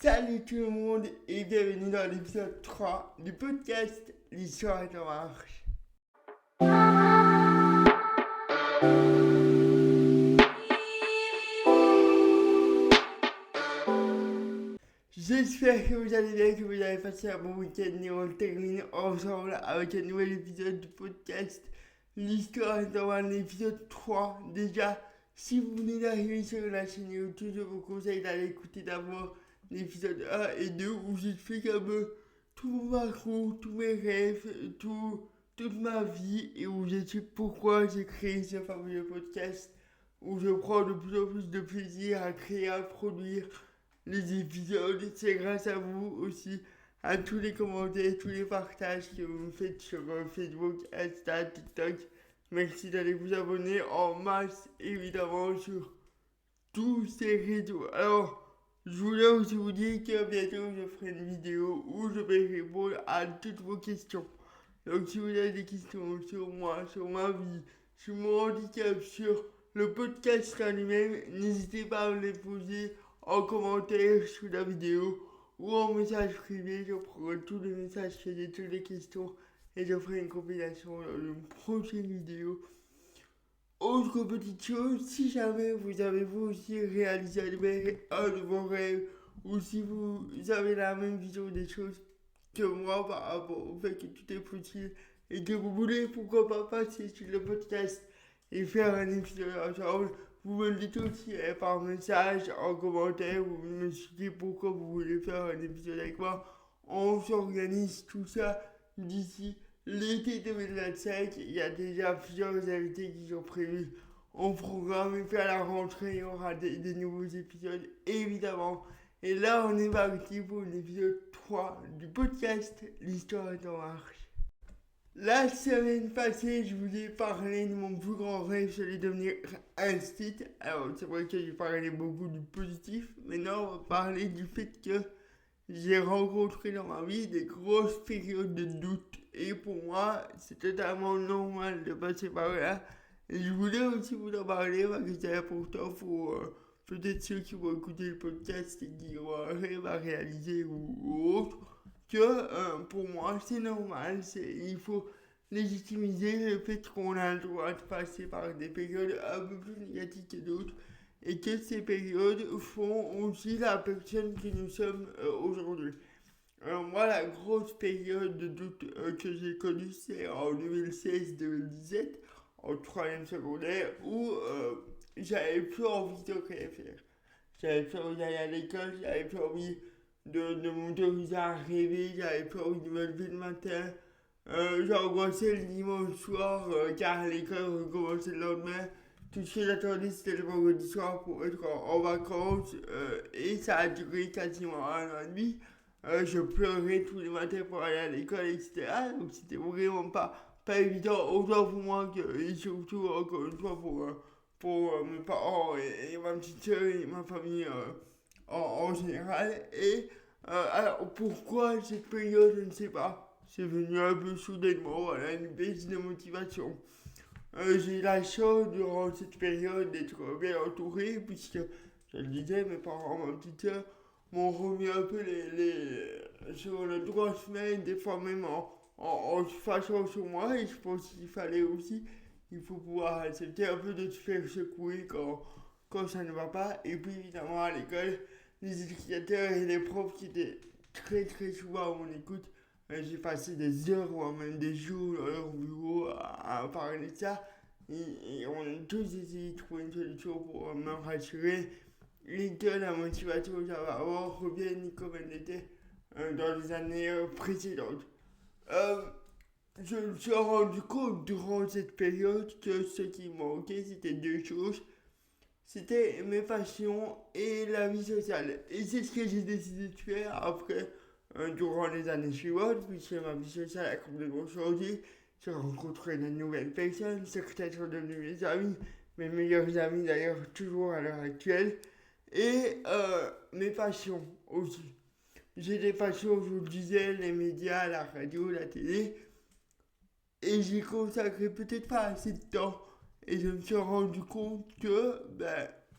Salut tout le monde et bienvenue dans l'épisode 3 du podcast L'histoire est en marche. J'espère que vous allez bien, que vous avez passé un bon week-end et on termine ensemble avec un nouvel épisode du podcast L'histoire est en marche, l'épisode 3 déjà. Si vous venez d'arriver sur la chaîne YouTube, je vous conseille d'aller écouter d'abord l'épisode 1 et 2 où j'explique un peu tout mon parcours, tous mes rêves, toute ma vie et où j'explique pourquoi j'ai créé ce fameux podcast où je prends de plus en plus de plaisir à créer, à produire les épisodes. C'est grâce à vous aussi, à tous les commentaires, tous les partages que vous me faites sur Facebook, Insta, TikTok. Merci d'aller vous abonner en masse, évidemment, sur tous ces réseaux. Alors, je voulais aussi vous dire que bientôt je ferai une vidéo où je vais répondre à toutes vos questions. Donc si vous avez des questions sur moi, sur ma vie, sur mon handicap, sur le podcast en lui-même, n'hésitez pas à me les poser en commentaire sous la vidéo ou en message privé. Je prendrai tous les messages que j'ai, toutes les questions et je ferai une compilation dans une prochaine vidéo. Autre petite chose, si jamais vous avez vous aussi réalisé un de vos rêves ou si vous avez la même vision des choses que moi par rapport au fait que tout est possible et que vous voulez pourquoi pas passer sur le podcast et faire un épisode ensemble, vous me le dites aussi par message, en commentaire, vous me dites pourquoi vous voulez faire un épisode avec moi. On s'organise tout ça d'ici l'été 2025. Il y a déjà plusieurs invités qui sont prévus au programme et puis à la rentrée, il y aura des nouveaux épisodes évidemment. Et là, on est parti pour l'épisode 3 du podcast L'histoire est en marche. La semaine passée, je vous ai parlé de mon plus grand rêve, c'est de devenir institut. Alors, c'est vrai que j'ai parlé beaucoup du positif, mais non, on va parler du fait que j'ai rencontré dans ma vie des grosses périodes de doute. Et pour moi, c'est totalement normal de passer par là. Et je voulais aussi vous en parler parce que c'est important pour peut-être ceux qui vont écouter le podcast et qui ont un rêve à réaliser ou autre, que pour moi c'est normal, il faut légitimiser le fait qu'on a le droit de passer par des périodes un peu plus négatives que d'autres et que ces périodes font aussi la personne que nous sommes aujourd'hui. Alors moi, la grosse période de doute que j'ai connue, c'est en 2016-2017, en troisième secondaire, où j'avais plus envie de rien faire. J'avais plus envie d'aller à l'école, j'avais plus envie de m'autoriser à rêver, j'avais plus envie de me lever le matin. J'angoissais le dimanche soir car l'école recommençait le lendemain. Tout ce que j'attendais c'était le vendredi soir pour être en vacances et ça a duré quasiment un an et demi. Je pleurais tous les matins pour aller à l'école, etc. Donc c'était vraiment pas évident, autant pour moi que, et surtout encore une fois pour mes parents et ma petite soeur et ma famille en général. Et alors pourquoi cette période, je ne sais pas. C'est venu un peu soudainement, voilà, une baisse de motivation. J'ai eu la chance durant cette période d'être bien entouré, puisque, je le disais, mes parents, ma petite soeur, m'ont remis un peu sur le droit chemin, des fois même en se fâchant sur moi, et je pense qu'il fallait aussi, il faut pouvoir accepter un peu de se faire secouer quand ça ne va pas, et puis évidemment à l'école, les éducateurs et les profs qui étaient très souvent à mon écoute. J'ai passé des heures, voire même des jours dans leur bureau à parler de ça. Et on a tous essayé de trouver une solution pour me rassurer et que la motivation que j'avais avant revienne comme elle était dans les années précédentes. Je me suis rendu compte durant cette période que ce qui manquait, c'était deux choses. C'était mes passions et la vie sociale. Et c'est ce que j'ai décidé de faire après, durant les années suivantes, puisque ma vie sociale a complètement changé. J'ai rencontré de nouvelles personnes, certaines sont devenues mes amis, mes meilleurs amis d'ailleurs, toujours à l'heure actuelle. Et mes passions aussi. J'ai des passions, je vous le disais, les médias, la radio, la télé. Et j'y consacrais peut-être pas assez de temps. Et je me suis rendu compte que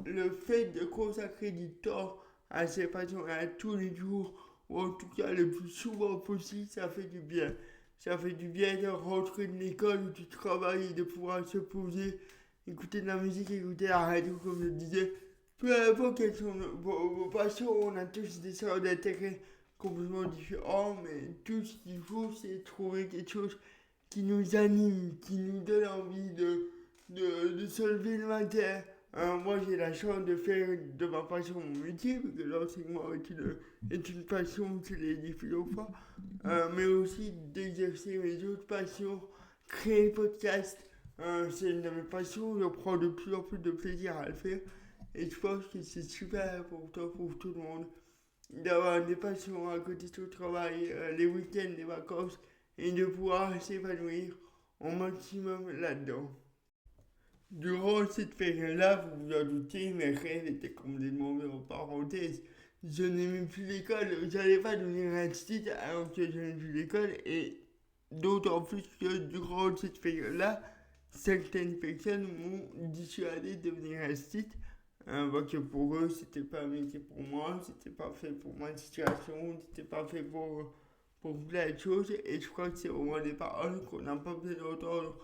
le fait de consacrer du temps à ces passions-là tous les jours, ou en tout cas le plus souvent possible, ça fait du bien. Ça fait du bien de rentrer de l'école ou du travail et de pouvoir se poser, écouter de la musique, écouter la radio, comme je disais. Peu importe quelles sont vos passions, on a tous des sortes d'intérêts complètement différents, mais tout ce qu'il faut, c'est trouver quelque chose qui nous anime, qui nous donne envie de se lever le matin. Moi, j'ai la chance de faire de ma passion mon métier, parce que l'enseignement est une passion, je l'ai dit plusieurs fois, mais aussi d'exercer mes autres passions, créer podcast. C'est une de mes passions, je prends de plus en plus de plaisir à le faire, et je pense que c'est super important pour tout le monde d'avoir des passions à côté de son travail, les week-ends, les vacances, et de pouvoir s'épanouir au maximum là-dedans. Durant cette période-là, vous vous en doutez, mes rêves étaient complètement mis en parenthèse. Je n'aimais plus l'école, je n'allais pas devenir institut alors que je n'aimais plus l'école, et d'autant plus que durant cette période-là, certaines personnes m'ont dissuadé de devenir institut. Parce que pour eux, c'était pas un métier pour moi, c'était pas fait pour ma situation, c'était pas fait pour plein de choses. Et je crois que c'est vraiment des paroles qu'on n'a pas besoin d'entendre.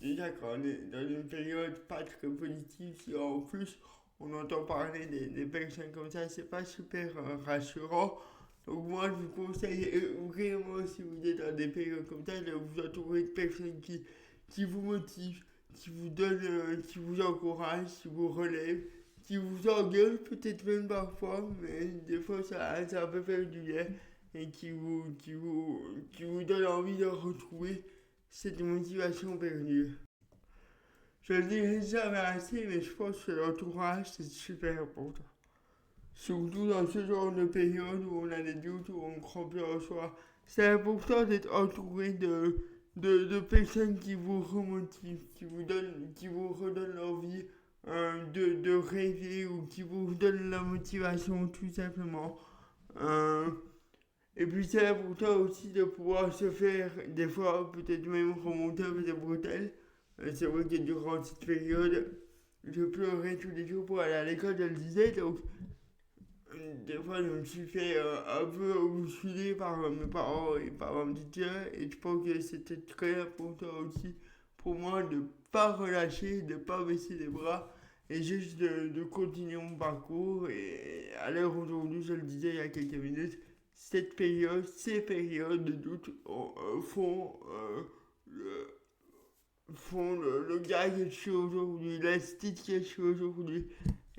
Déjà, quand on est dans une période pas très positive, si en plus on entend parler des personnes comme ça, c'est pas super rassurant. Donc, moi, je vous conseille vraiment, si vous êtes dans des périodes comme ça, de vous entourer de personnes qui vous motivent, qui vous donne, qui vous encourage, qui vous relève, qui vous engueule peut-être même parfois, mais des fois ça peut faire du bien et qui vous donne envie de retrouver cette motivation perdue. Je le dirai jamais assez, mais je pense que l'entourage c'est super important. Surtout dans ce genre de période où on a des doutes, où on croit plus en soi. C'est important d'être entouré de personnes qui vous remotivent, qui vous redonnent l'envie de rêver ou qui vous donnent la motivation tout simplement. Et puis c'est important aussi de pouvoir se faire des fois peut-être même remonter un peu des bretelles. C'est vrai que durant cette période, je pleurais tous les jours pour aller à l'école, je le disais, donc des fois, je me suis fait un peu bousculer par mes parents et par ma petite sœur. Et je pense que c'était très important aussi pour moi de ne pas relâcher, de ne pas baisser les bras et juste de continuer mon parcours. Et à l'heure aujourd'hui, je le disais il y a quelques minutes, ces périodes de doute font le gars que je suis aujourd'hui, l'astuce que je suis aujourd'hui.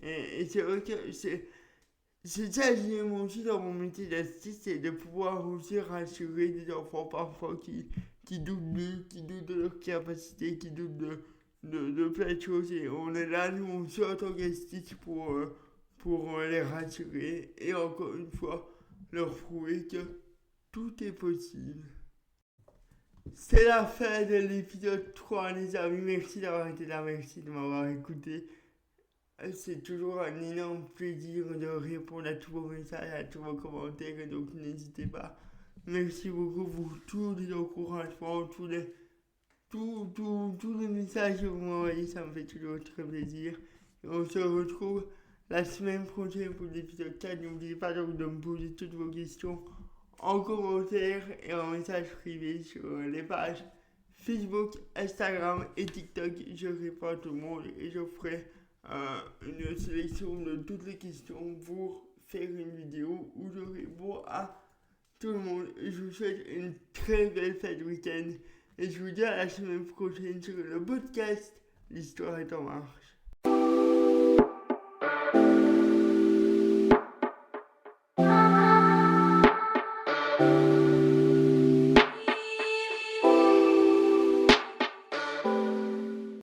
Et c'est vrai que c'est ça que j'aime aussi dans mon métier d'assistante, c'est de pouvoir aussi rassurer des enfants parfois qui doutent d'eux, qui doutent de leur capacité, qui doutent de plein de choses. Et on est là, nous, on se en tant qu'assistante pour les rassurer et encore une fois leur prouver que tout est possible. C'est la fin de l'épisode 3, les amis. Merci d'avoir été là, merci de m'avoir écouté. C'est toujours un énorme plaisir de répondre à tous vos messages, à tous vos commentaires, donc n'hésitez pas. Merci beaucoup pour tous les encouragements, tous les messages que vous m'envoyez, ça me fait toujours très plaisir. Et on se retrouve la semaine prochaine pour l'épisode 4. N'oubliez pas donc de me poser toutes vos questions en commentaire et en message privé sur les pages Facebook, Instagram et TikTok. Je réponds à tout le monde et je ferai une sélection de toutes les questions pour faire une vidéo où je réponds à tout le monde. Je vous souhaite une très belle fin de week-end et je vous dis à la semaine prochaine sur le podcast L'Histoire est en marche.